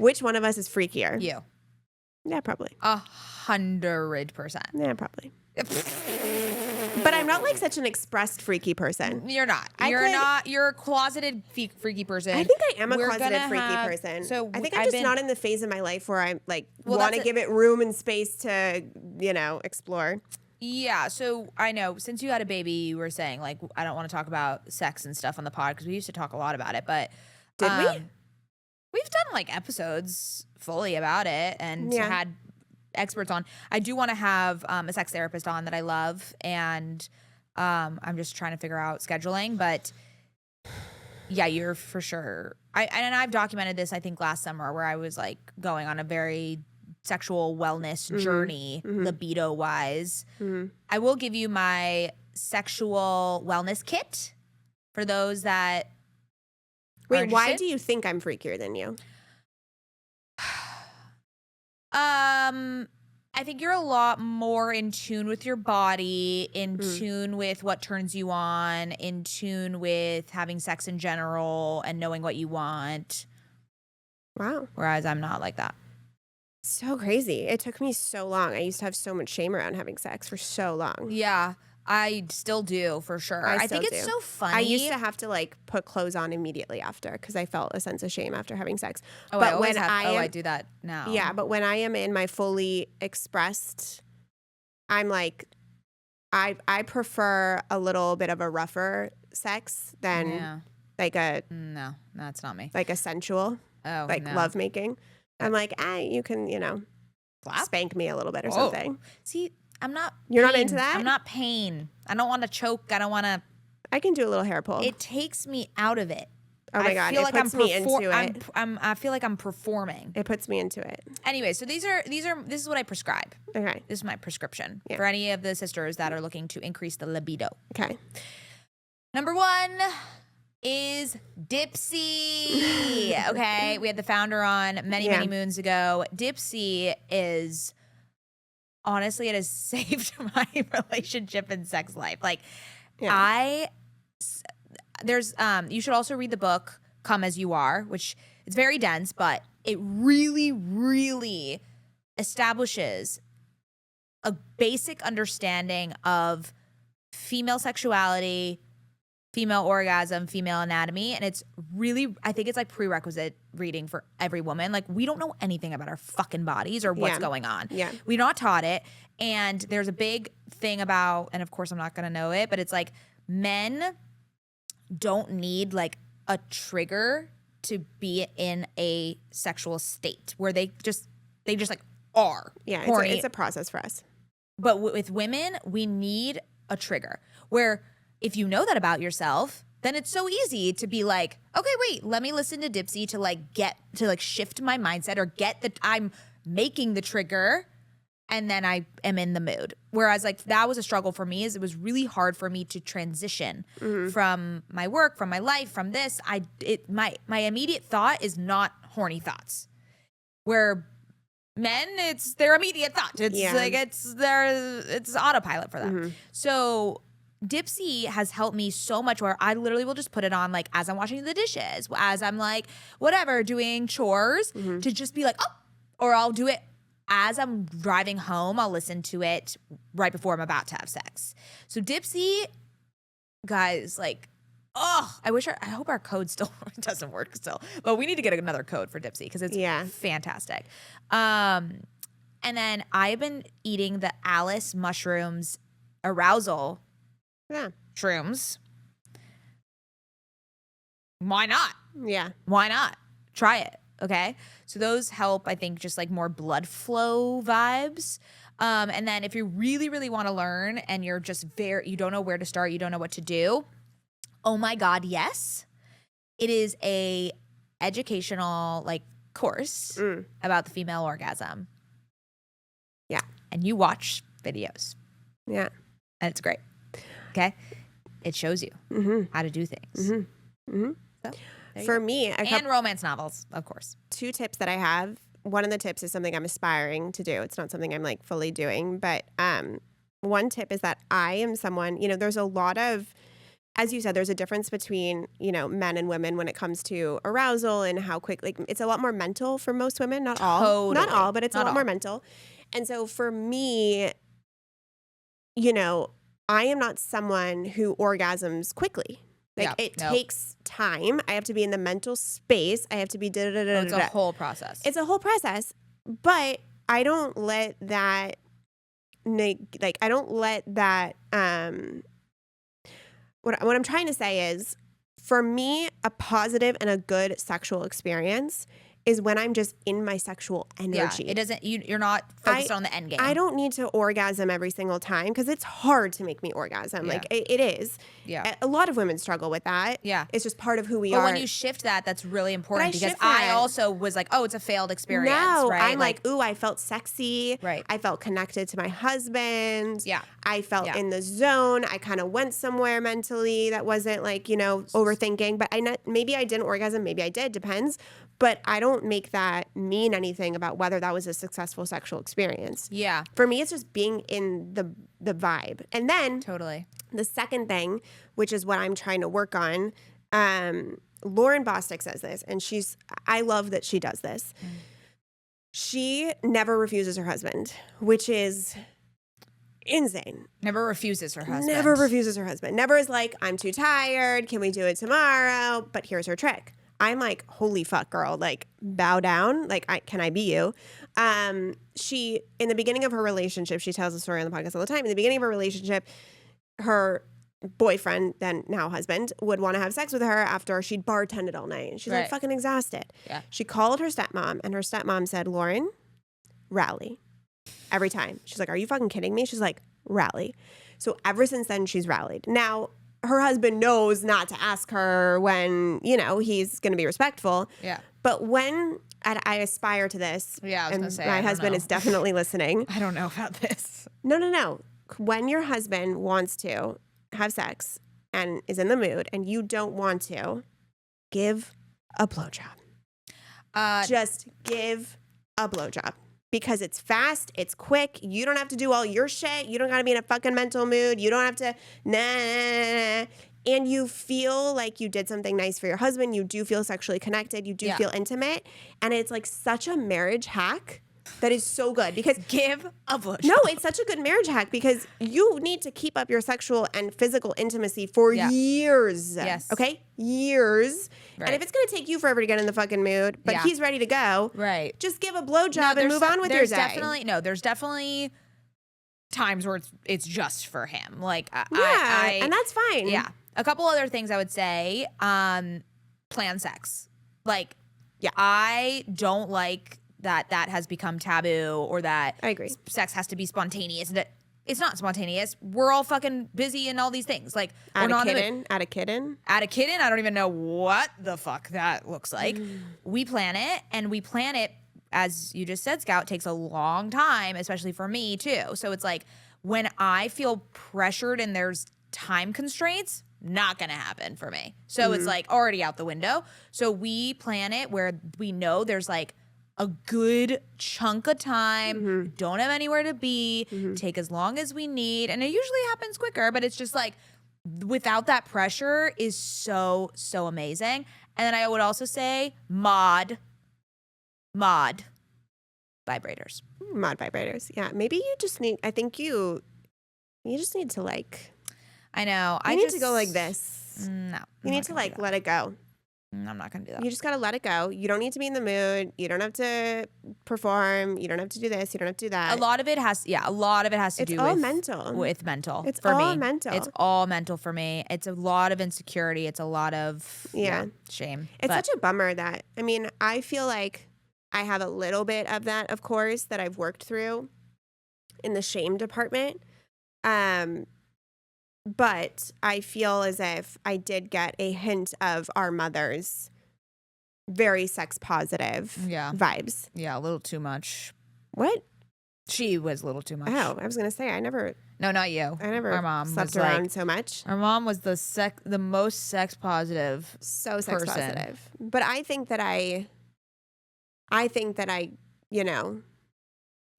Which one of us is freakier? You. Yeah, probably. 100%. Yeah, probably. But I'm not like such an expressed freaky person. You're not. You're a closeted freaky person. I think I am a closeted freaky person. So I think I'm just not in the phase of my life where I'm like want to give it room and space to, explore. Yeah, so I know since you had a baby, you were saying like I don't want to talk about sex and stuff on the pod because we used to talk a lot about it. But did we? We've done like episodes fully about it and had experts on. I do want to have a sex therapist on that I love, and I'm just trying to figure out scheduling. But yeah, you're for sure. I've documented this I think last summer where I was like going on a very sexual wellness journey, libido wise. I will give you my sexual wellness kit for those that. Wait, why do you think I'm freakier than you? I think you're a lot more in tune with your body, in tune with what turns you on, in tune with having sex in general and knowing what you want. Wow. Whereas I'm not like that. So crazy. It took me so long. I used to have so much shame around having sex for so long. Yeah, I still do for sure. I think it's so funny. I used to have to like put clothes on immediately after because I felt a sense of shame after having sex. Oh, but I do that now. Yeah, but when I am in my fully expressed, I'm like, I prefer a little bit of a rougher sex than like a no, that's not me. Like a sensual, love making. I'm like, you can, spank me a little bit or something. See, I'm not. You're not into that? I'm not pain. I don't want to choke. I don't want to. I can do a little hair pull. It takes me out of it. Oh my God, it puts me into it. I feel like I'm performing. It puts me into it. Anyway, so this is what I prescribe. Okay. This is my prescription for any of the sisters that are looking to increase the libido. Okay. Number 1 is Dipsy. Okay. We had the founder on many moons ago. Dipsy is, honestly, it has saved my relationship and sex life. Like, you should also read the book Come As You Are, which it's very dense, but it really, really establishes a basic understanding of female sexuality, female orgasm, female anatomy. And it's really, I think it's like prerequisite reading for every woman. Like, we don't know anything about our fucking bodies or what's going on. Yeah. We're not taught it. And there's a big thing about, and of course I'm not going to know it, but it's like men don't need like a trigger to be in a sexual state where they just like are. Yeah, horny. It's a process for us. But with women, we need a trigger where if you know that about yourself, then it's so easy to be like, okay, wait, let me listen to Dipsy to like shift my mindset or get that I'm making the trigger and then I am in the mood. Whereas like that was a struggle for me, is it was really hard for me to transition from my work, from my life, from this. My immediate thought is not horny thoughts. Where men, it's their immediate thought. It's like it's autopilot for them. So Dipsy has helped me so much where I literally will just put it on like as I'm washing the dishes, as I'm like whatever doing chores to just be like, oh, or I'll do it as I'm driving home. I'll listen to it right before I'm about to have sex. So Dipsy, guys, like, I hope our code still doesn't work still, but we need to get another code for Dipsy because it's fantastic. And then I've been eating the Alice mushrooms arousal shrooms. Why not? Yeah. Why not? Try it. Okay. So those help, I think, just like more blood flow vibes. And then if you really, really want to learn and you're just you don't know where to start, you don't know what to do. Oh my God, yes. It is a educational like course about the female orgasm. Yeah. And you watch videos. Yeah. And it's great. Okay. It shows you how to do things. So, for me, and romance novels, of course. 2 tips that I have. One of the tips is something I'm aspiring to do. It's not something I'm like fully doing, but one tip is that I am someone, there's a lot of as you said, there's a difference between, men and women when it comes to arousal and how quick, it's a lot more mental for most women, not all. Totally. Not all, but it's Not a lot all. more mental. And so for me, I am not someone who orgasms quickly. It takes time. I have to be in the mental space. I have to be It's a whole process. It's a whole process, but I don't let that I don't let that what I'm trying to say is, for me, a positive and a good sexual experience is when I'm just in my sexual energy. Yeah, it doesn't. You're not focused on the end game. I don't need to orgasm every single time because it's hard to make me orgasm. Yeah. It is. Yeah. A lot of women struggle with that. Yeah. It's just part of who we but are. when you shift that, that's really important because shift I that. also was like, oh, it's a failed experience. No, right? I'm like, ooh, I felt sexy. Right. I felt connected to my husband. Yeah. I felt in the zone. I kind of went somewhere mentally that wasn't overthinking. But maybe I didn't orgasm. Maybe I did. Depends. But I don't make that mean anything about whether that was a successful sexual experience. Yeah. For me, it's just being in the vibe. And then Totally. the second thing, which is what I'm trying to work on, Lauren Bostic says this, and I love that she does this. She never refuses her husband, which is insane. Never refuses her husband. Never refuses her husband. Never is like, I'm too tired. Can we do it tomorrow? But here's her trick. I'm like, holy fuck, girl. Like, bow down. Like, can I be you? She, in the beginning of her relationship, she tells the story on the podcast all the time. In the beginning of her relationship, her boyfriend, then now husband, would want to have sex with her after she'd bartended all night. And she's like fucking exhausted. Yeah. She called her stepmom, and her stepmom said, Lauren, rally. Every time. She's like, are you fucking kidding me? She's like, rally. So ever since then, she's rallied. Now, her husband knows not to ask her when, he's going to be respectful. Yeah. But when I aspire to this, yeah, I was and gonna say, my husband is definitely listening. I don't know about this. No. When your husband wants to have sex and is in the mood and you don't want to, give a blowjob. Just give a blowjob. Because it's fast, it's quick. You don't have to do all your shit. You don't got to be in a fucking mental mood. You don't have to and you feel like you did something nice for your husband. You do feel sexually connected. You do feel intimate. And it's like such a marriage hack that is so good because give a blowjob. No, it's such a good marriage hack because you need to keep up your sexual and physical intimacy for years. Yes. Okay? Years. Right. And if it's going to take you forever to get in the fucking mood, but he's ready to go, right? Just give a blowjob and move on with your day. There's definitely times where it's just for him. Like, and that's fine. Yeah. A couple other things I would say, plan sex. Like, I don't like that has become taboo or that I agree. Sex has to be spontaneous. It's not spontaneous. We're all fucking busy in all these things. Like, add a kid in. I don't even know what the fuck that looks like. We plan it, and we plan it, as you just said, Scout, takes a long time, especially for me too. So it's like when I feel pressured and there's time constraints, not gonna happen for me. So it's like already out the window. So we plan it where we know there's like a good chunk of time, don't have anywhere to be, take as long as we need. And it usually happens quicker, but it's just like without that pressure is so, so amazing. And then I would also say mod vibrators. Mod vibrators. Yeah. Maybe you just need, I think you just need to like. I know. You need to go like this. No. You need to like let it go. I'm not going to do that. You just got to let it go. You don't need to be in the mood. You don't have to perform. You don't have to do this. You don't have to do that. A lot of it has to do it's all with mental. With mental. It's for all me. mental. It's all mental for me. It's a lot of insecurity. It's a lot of shame. It's such a bummer that, I mean, I feel like I have a little bit of that, of course, that I've worked through in the shame department. But I feel as if I did get a hint of our mother's very sex positive vibes. Yeah, a little too much. What? She was a little too much. Oh, I was going to say, No, not you. Our mom slept around so much. Our mom was the most sex positive So sex person. positive. But I think that I,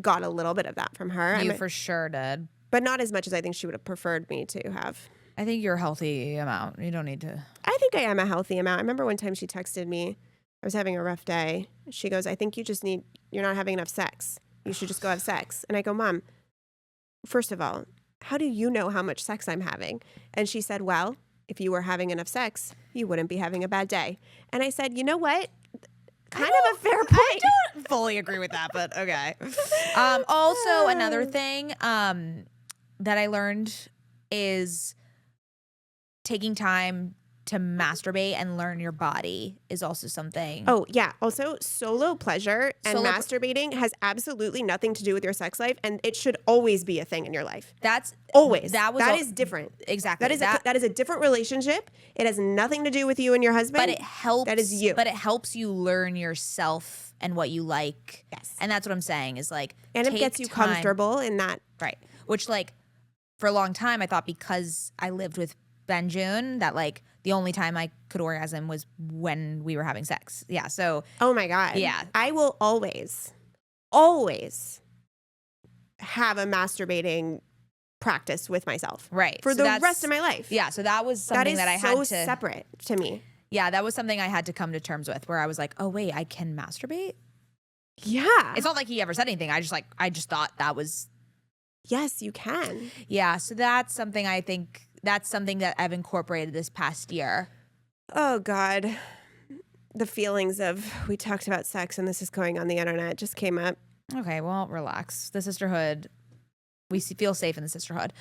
got a little bit of that from her. You for sure did. But not as much as I think she would have preferred me to have. I think you're a healthy amount. You don't need to. I think I am a healthy amount. I remember one time she texted me. I was having a rough day. She goes, I think you're not having enough sex. You should just go have sex. And I go, Mom, first of all, how do you know how much sex I'm having? And she said, well, if you were having enough sex, you wouldn't be having a bad day. And I said, you know what? Kind of a fair point. I don't fully agree with that, but okay. Also, another thing that I learned is taking time to masturbate and learn your body is also something. Oh, yeah. Also, solo pleasure and masturbating has absolutely nothing to do with your sex life, and it should always be a thing in your life. That's always. That is different. Exactly. That is a different relationship. It has nothing to do with you and your husband. But it helps. That is you. But it helps you learn yourself and what you like. Yes. And that's what I'm saying is like, and it gets you comfortable in that. Right. Which like for a long time I thought because I lived with Ben June that like the only time I could orgasm was when we were having sex. Yeah. So. Oh my God. Yeah. I will always have a masturbating practice with myself. Right. For the rest of my life. Yeah. So that was something that I had to. Separate to me. Yeah. That was something I had to come to terms with where I was like, oh wait, I can masturbate? Yeah. It's not like he ever said anything. I just thought that was. Yes, you can. Yeah. So that's something I think. That's something that I've incorporated this past year. Oh, God. The feelings of, we talked about sex and this is going on the internet just came up. Okay, well, relax. The sisterhood, we feel safe in the sisterhood.